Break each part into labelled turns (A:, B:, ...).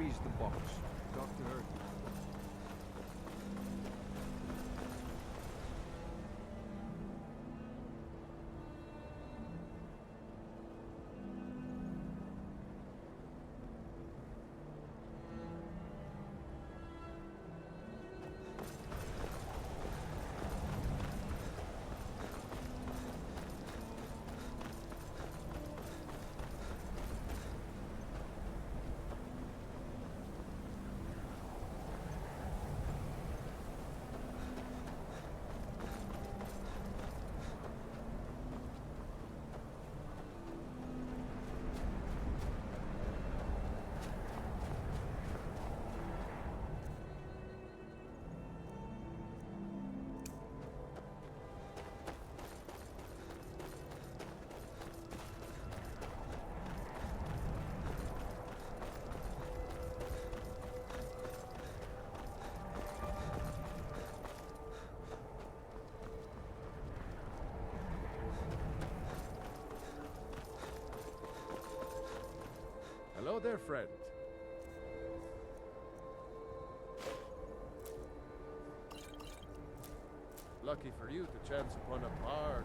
A: carries the box. Talk to her.
B: Hello there, friend. Lucky for you to chance upon a bard.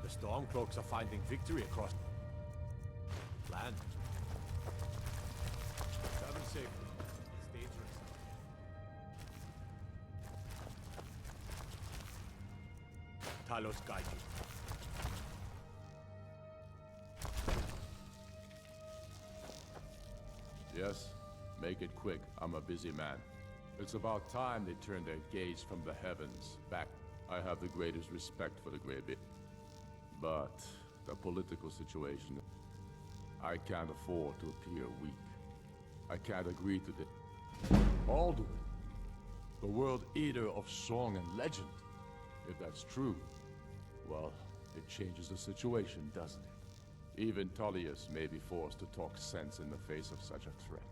C: The Stormcloaks are finding victory across land. Travel safely. It's dangerous. Talos guide you.
D: Yes, make it quick. I'm a busy man. It's about time they turned their gaze from the heavens back. I have the greatest respect for the Greybeard. But the political situation, I can't afford to appear weak. I can't agree to this. Alduin, the world eater of song and legend. If that's true, well, it changes the situation, doesn't it? Even Tullius may be forced to talk sense in the face of such a threat.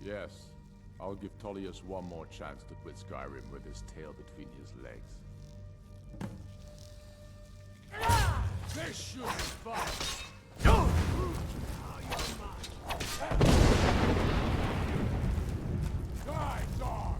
D: Yes, I'll give Tullius one more chance to quit Skyrim with his tail between his legs.
C: This should be fun!
D: Die, dog!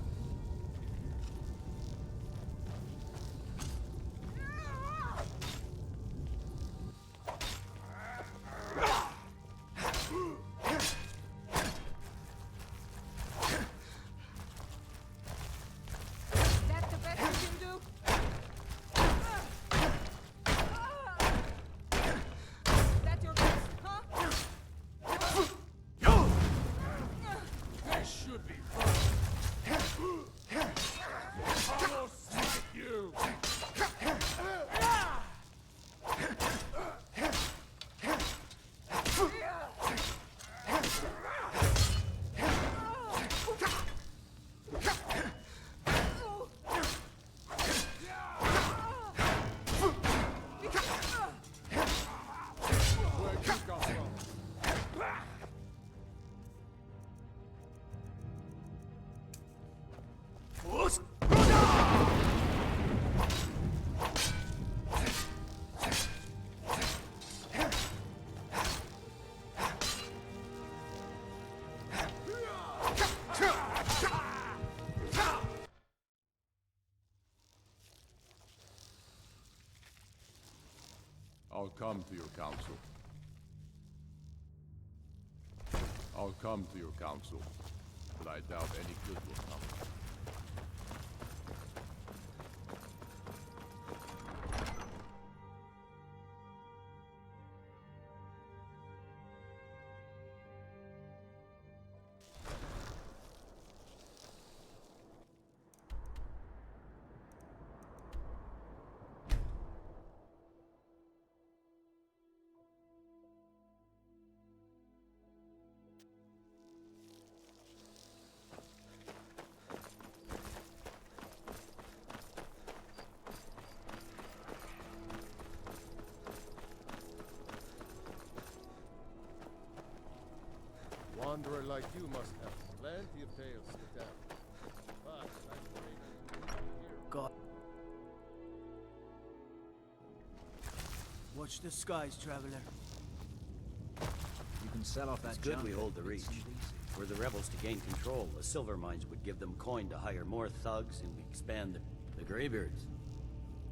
E: That the best you can do? That your best, huh?
C: This should be fun!
D: I will smite you! Where'd you come from? I'll come to your council. I'll come to your council, but I doubt any good will come.
B: Wanderer like you must have plenty of tales to tell. But I'm afraid here.
F: God. Watch the skies, traveler.
G: You can sell off that
H: It's good
G: junk.
H: we hold the
G: It's
H: reach.
G: easy.
H: Were the rebels to gain control, the silver mines would give them coin to hire more thugs and expand the Greybeards.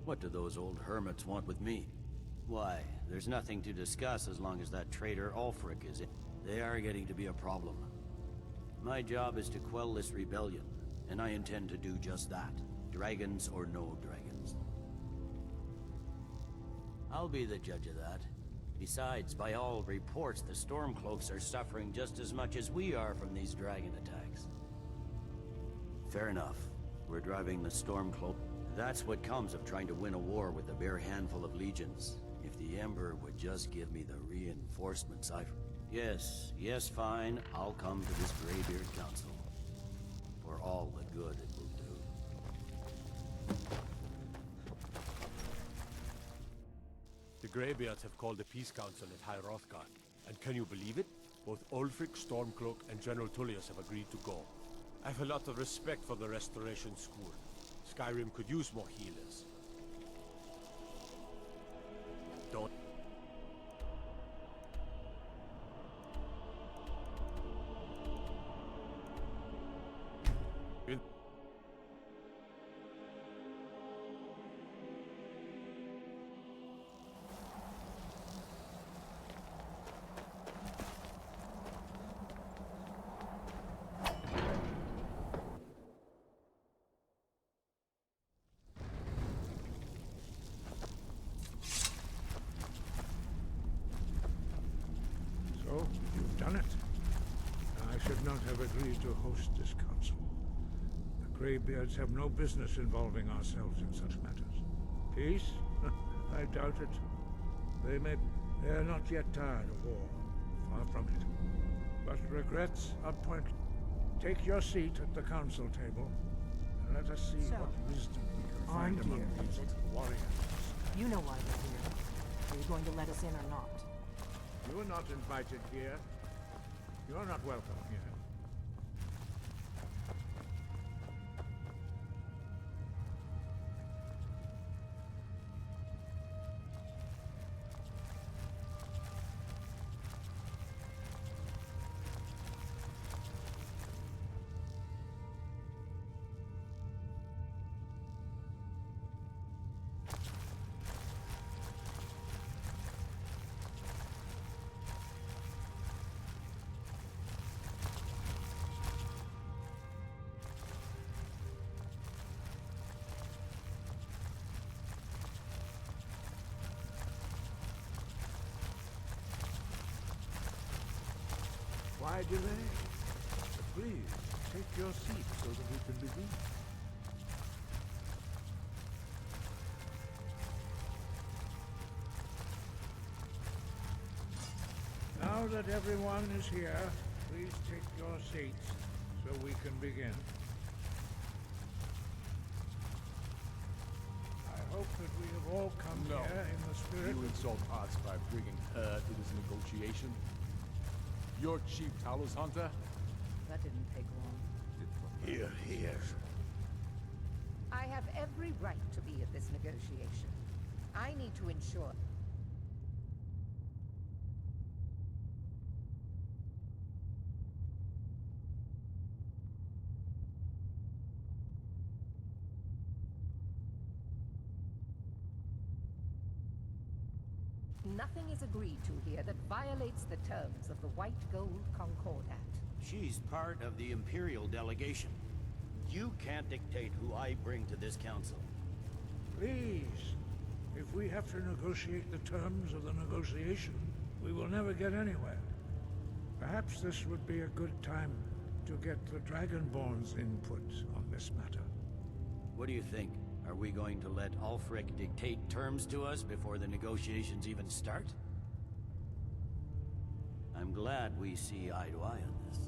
H: What do those old hermits want with me? Why, there's nothing to discuss as long as that traitor Ulfric is in. They are getting to be a problem. My job is to quell this rebellion, and I intend to do just that. Dragons or no dragons. I'll be the judge of that. Besides, by all reports, the Stormcloaks are suffering just as much as we are from these dragon attacks. Fair enough. We're driving the Stormcloak. That's what comes of trying to win a war with a bare handful of legions. If the Emperor would just give me the reinforcements I've... Yes, fine. I'll come to this Greybeard Council. For all the good it will do.
C: The Greybeards have called a peace council at High Hrothgar. And can you believe it? Both Ulfric, Stormcloak, and General Tullius have agreed to go. I have a lot of respect for the Restoration School. Skyrim could use more healers. Don't...
F: should not have agreed to host this council. The Greybeards have no business involving ourselves in such matters. Peace? I doubt it. They are not yet tired of war. Far from it. But regrets are pointless. Take your seat at the council table, and let us see
E: So,
F: what wisdom we can find
E: armed
F: among
E: here.
F: these warriors.
E: You know why we're here. Are you going to let us in or not?
F: You are not invited here. You are not welcome here. Why delay? Please, take your seat so that we can begin. Now that everyone is here, please take your seats so we can begin. I hope that we have all come
D: No.
F: here in the spirit
D: You
F: of...
D: insult us by bringing her to this negotiation? You're Chief Talos Hunter?
E: That didn't take long.
C: Here, here.
G: I have every right to be at this negotiation. I need to ensure... Nothing is agreed to here that violates the terms of the White Gold Concordat.
H: She's part of the Imperial delegation. You can't dictate who I bring to this council.
F: Please, if we have to negotiate the terms of the negotiation, we will never get anywhere. Perhaps this would be a good time to get the Dragonborn's input on this matter.
H: What do you think? Are we going to let Ulfric dictate terms to us before the negotiations even start? I'm glad we see eye to eye on this.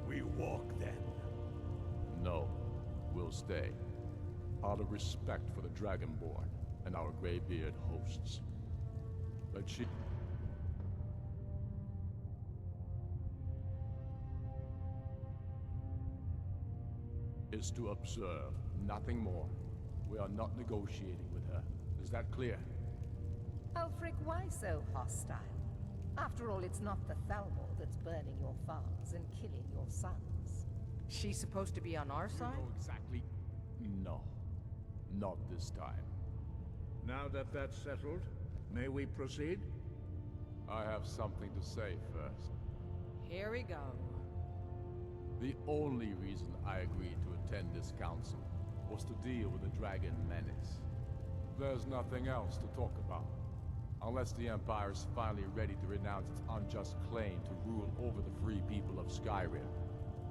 C: We walk then.
D: No. We'll stay. Out of respect for the Dragonborn and our Greybeard hosts. But she... is to observe, nothing more. We are not negotiating with her. Is that clear?
G: Ulfric, why so hostile? After all, it's not the Thalmor that's burning your farms and killing your sons.
E: She's supposed to be on our side?
D: No, exactly. No. Not this time.
F: Now that that's settled, may we proceed?
D: I have something to say first.
E: Here we go.
D: The only reason I agreed to attend this council was to deal with the Dragon Menace. There's nothing else to talk about. Unless the Empire is finally ready to renounce its unjust claim to rule over the free people of Skyrim.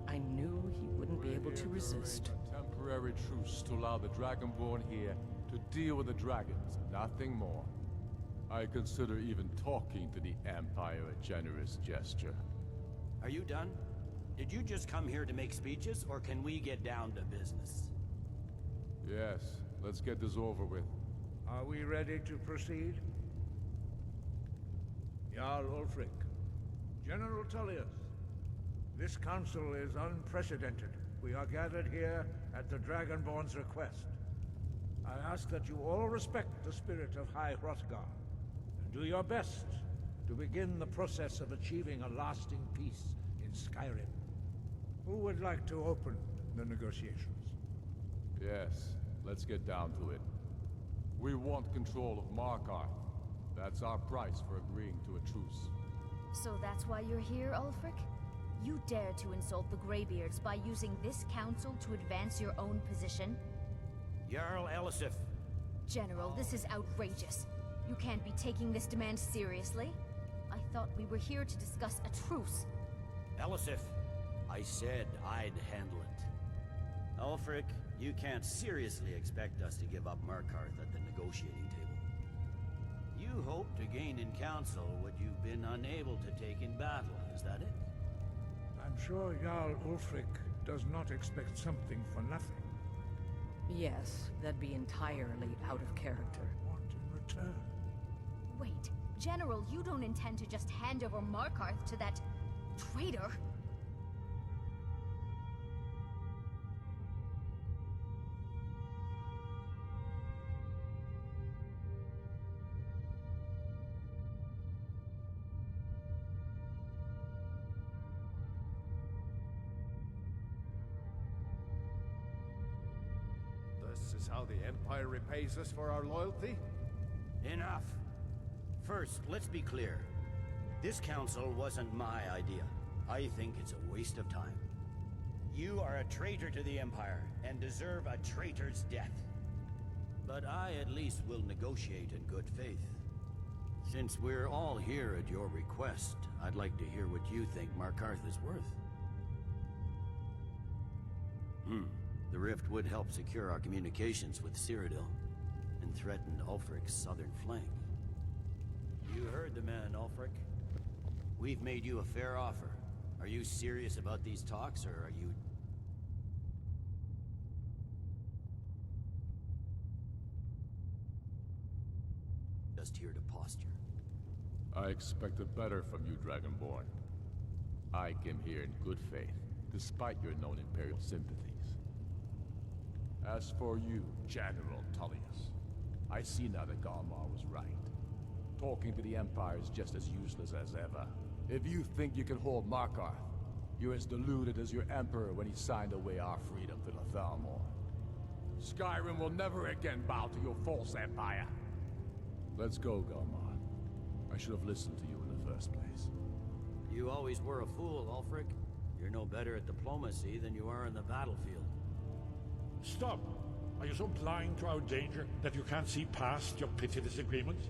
E: I knew he wouldn't be able to resist.
D: A temporary truce to allow the Dragonborn here to deal with the dragons, nothing more. I consider even talking to the Empire a generous gesture.
H: Are you done? Did you just come here to make speeches, or can we get down to business?
D: Yes, let's get this over with.
F: Are we ready to proceed? Jarl Ulfric, General Tullius, this council is unprecedented. We are gathered here at the Dragonborn's request. I ask that you all respect the spirit of High Hrothgar, and do your best to begin the process of achieving a lasting peace in Skyrim. Who would like to open the negotiations?
D: Yes, let's get down to it. We want control of Markarth. That's our price for agreeing to a truce.
I: So that's why you're here, Ulfric? You dare to insult the Greybeards by using this council to advance your own position?
H: Jarl Elisif.
I: General, this is outrageous. You can't be taking this demand seriously. I thought we were here to discuss a truce.
H: Elisif, I said I'd handle it. Ulfric, you can't seriously expect us to give up Markarth at the negotiating table. You hope to gain in council what you've been unable to take in battle, is that it?
F: I'm sure Jarl Ulfric does not expect something for nothing.
E: Yes, that'd be entirely out of character.
F: What in return?
I: Wait, General, you don't intend to just hand over Markarth to that traitor?
B: This is how the Empire repays us for our loyalty?
H: Enough! First, let's be clear. This council wasn't my idea. I think it's a waste of time. You are a traitor to the Empire, and deserve a traitor's death. But I at least will negotiate in good faith. Since we're all here at your request, I'd like to hear what you think Markarth is worth. The rift would help secure our communications with Cyrodiil, and threaten Ulfric's southern flank. You heard the man, Ulfric. We've made you a fair offer. Are you serious about these talks, or are you... just here to posture?
D: I expected better from you, Dragonborn. I came here in good faith, despite your known Imperial sympathies. As for you, General Tullius, I see now that Galmar was right. Talking to the Empire is just as useless as ever. If you think you can hold Markarth, you're as deluded as your Emperor when he signed away our freedom to the Thalmor. Skyrim will never again bow to your false empire. Let's go, Galmar. I should have listened to you in the first place.
H: You always were a fool, Ulfric. You're no better at diplomacy than you are in the battlefield.
J: Stop! Are you so blind to our danger that you can't see past your petty disagreements?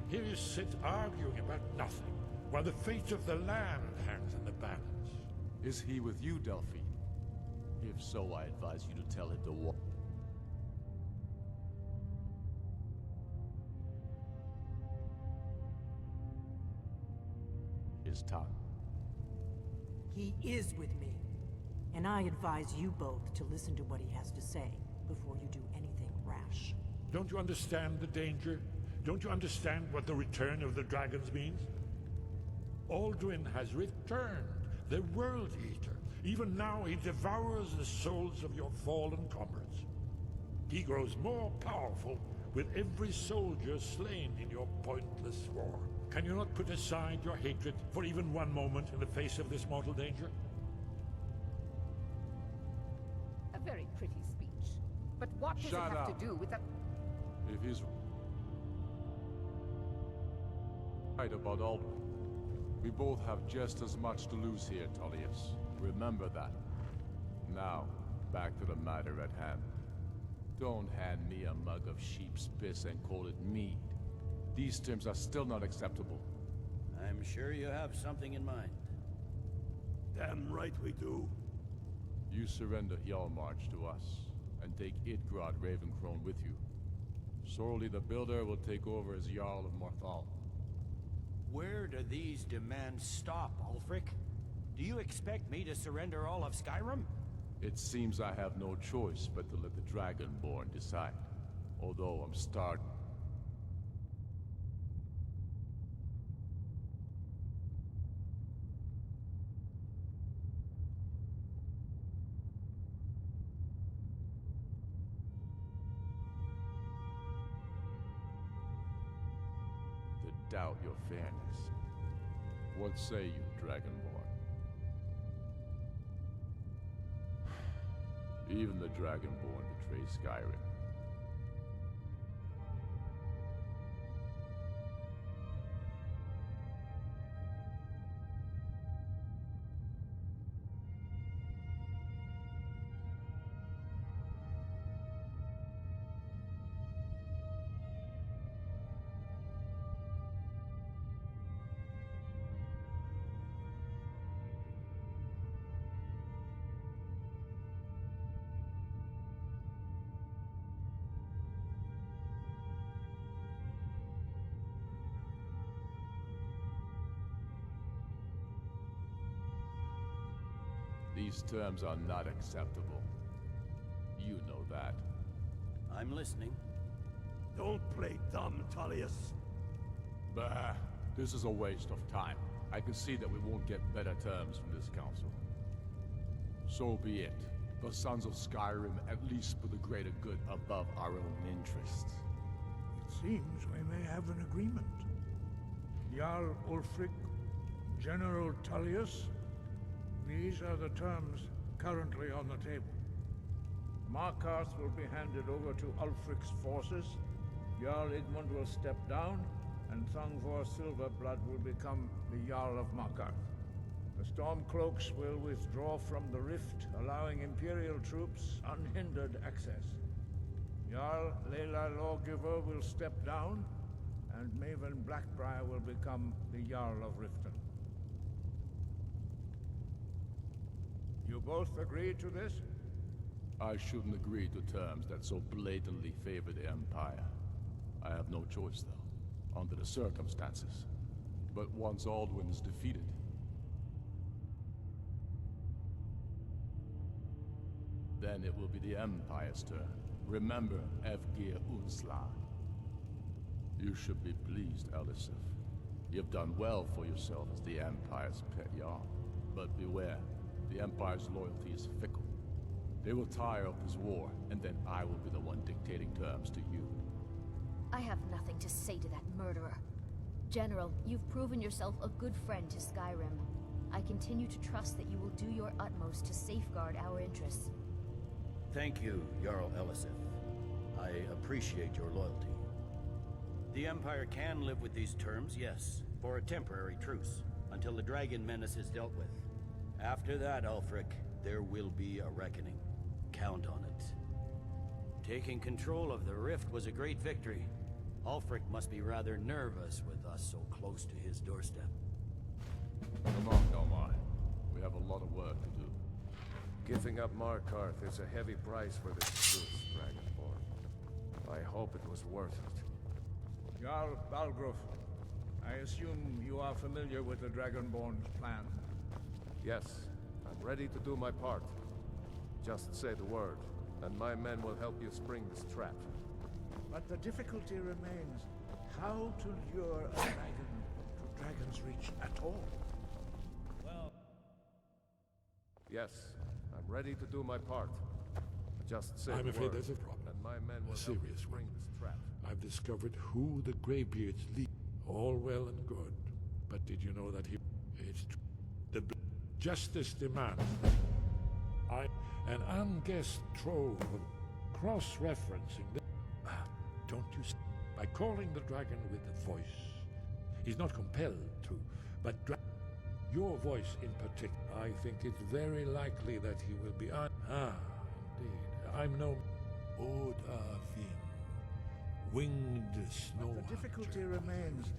J: Here you sit arguing about nothing, while the fate of the land hangs in the balance.
D: Is he with you, Delphine? If so, I advise you to tell him to walk. His tongue.
E: He is with me. And I advise you both to listen to what he has to say before you do anything rash.
J: Don't you understand the danger? Don't you understand what the return of the dragons means? Alduin has returned, the World Eater. Even now he devours the souls of your fallen comrades. He grows more powerful with every soldier slain in your pointless war. Can you not put aside your hatred for even one moment in the face of this mortal danger?
G: A very pretty speech. But what does it have to do with the...
D: If he's right about Alduin, we both have just as much to lose here, Tullius. Remember that. Now, back to the matter at hand. Don't hand me a mug of sheep's piss and call it mead. These terms are still not acceptable.
H: I'm sure you have something in mind.
J: Damn right we do.
D: You surrender Hjalmarch to us, and take Idgrod Ravencrone with you. Sorli the Builder will take over as Jarl of Morthal.
H: Where do these demands stop, Ulfric? Do you expect me to surrender all of Skyrim?
D: It seems I have no choice but to let the Dragonborn decide. Although I'm starting. to doubt your fairness. What say you, Dragonborn? Even the Dragonborn betray Skyrim. These terms are not acceptable. You know that.
H: I'm listening.
K: Don't play dumb, Tullius.
D: Bah, this is a waste of time. I can see that we won't get better terms from this council. So be it. The Sons of Skyrim at least put the greater good above our own interests.
F: It seems we may have an agreement. Jarl Ulfric, General Tullius, these are the terms currently on the table. Markarth will be handed over to Ulfric's forces, Jarl Igmund will step down, and Thungvor Silverblood will become the Jarl of Markarth. The Stormcloaks will withdraw from the rift, allowing Imperial troops unhindered access. Jarl Layla Lawgiver will step down, and Maven Blackbriar will become the Jarl of Riften. You both agree to this?
D: I shouldn't agree to terms that so blatantly favor the Empire. I have no choice, though, under the circumstances. But once Alduin is defeated... then it will be the Empire's turn. Remember Evgir Unsla. You should be pleased, Elisif. You've done well for yourself as the Empire's pet Jarl. But beware, the Empire's loyalty is fickle. They will tire of this war, and then I will be the one dictating terms to you.
I: I have nothing to say to that murderer. General, you've proven yourself a good friend to Skyrim. I continue to trust that you will do your utmost to safeguard our interests.
H: Thank you, Jarl Elisif. I appreciate your loyalty. The Empire can live with these terms, yes, for a temporary truce, until the dragon menace is dealt with. After that, Ulfric, there will be a reckoning. Count on it. Taking control of the Rift was a great victory. Ulfric must be rather nervous with us so close to his doorstep.
D: Come on, Delmar. We have a lot of work to do.
B: Giving up Markarth is a heavy price for this truce, Dragonborn. I hope it was worth it.
F: Jarl Balgruf, I assume you are familiar with the Dragonborn's plan.
B: Yes, I'm ready to do my part. Just say the word, and my men will help you spring this trap.
F: But the difficulty remains how to lure a dragon to Dragon's Reach at all.
B: Yes, I'm ready to do my part. Just say
J: I'm
B: the
J: afraid
B: word,
J: there's a problem.
B: and my men will
J: A
B: help you
J: serious
B: spring
J: one.
B: this trap.
J: I've discovered who the Greybeards lead. All well and good, but did you know that it's true. The justice demands that an unguessed trove of cross-referencing the... don't you see? By calling the dragon with a voice. He's not compelled to, but your voice in particular. I think it's very likely that he will be indeed. I'm no Odavin, winged snow.
F: The difficulty remains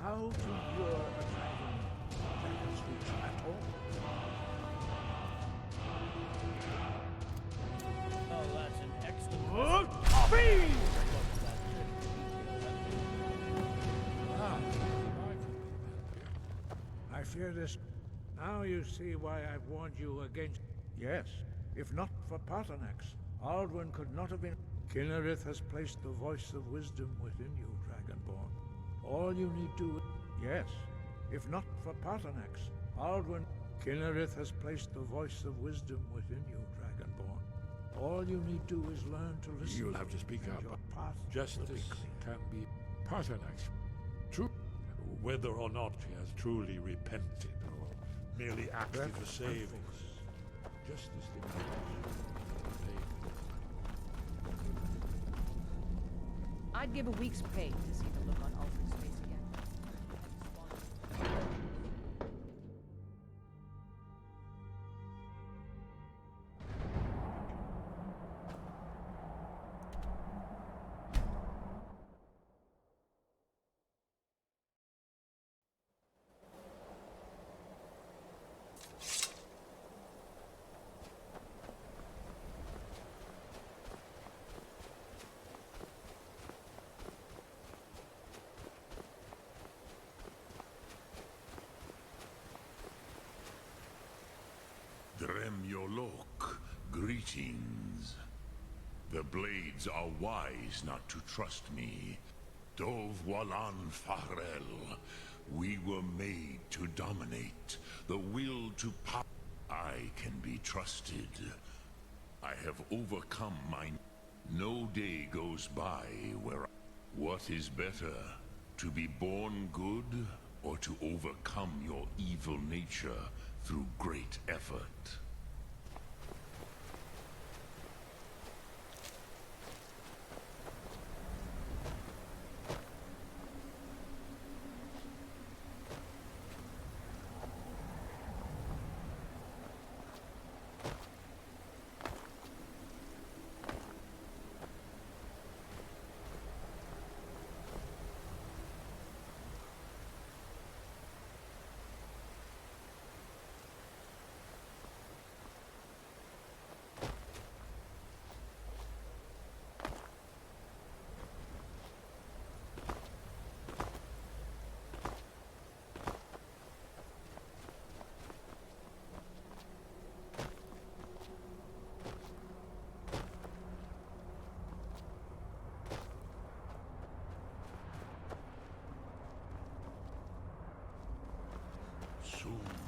F: how to lure a dragon to Dragon's Reach at all.
H: Oh, that's an excellent...
F: I fear this. Now you see why I've warned you against... Yes, if not for Paternax, Alduin could not have been... Kinnerith has placed the voice of wisdom within you, Dragonborn. All you need to... Yes, if not for Paternax, Alduin... Kinnerith has placed the voice of wisdom within you, Dragonborn. All you need to do is learn to listen.
J: You'll have to speak
F: and
J: up.
F: your path
J: Justice
F: will be clear.
J: can be Paternax. True. Whether or not he has truly repented or merely acted to save justice demands.
L: I'd give a week's pay to see the look on Ulfric's face again.
M: Yolok, greetings. The Blades are wise not to trust me. Dov Walan Farel. We were made to dominate. The will to power. I can be trusted. I have overcome mine. No day goes by where... What is better? To be born good, or to overcome your evil nature through great effort? Soon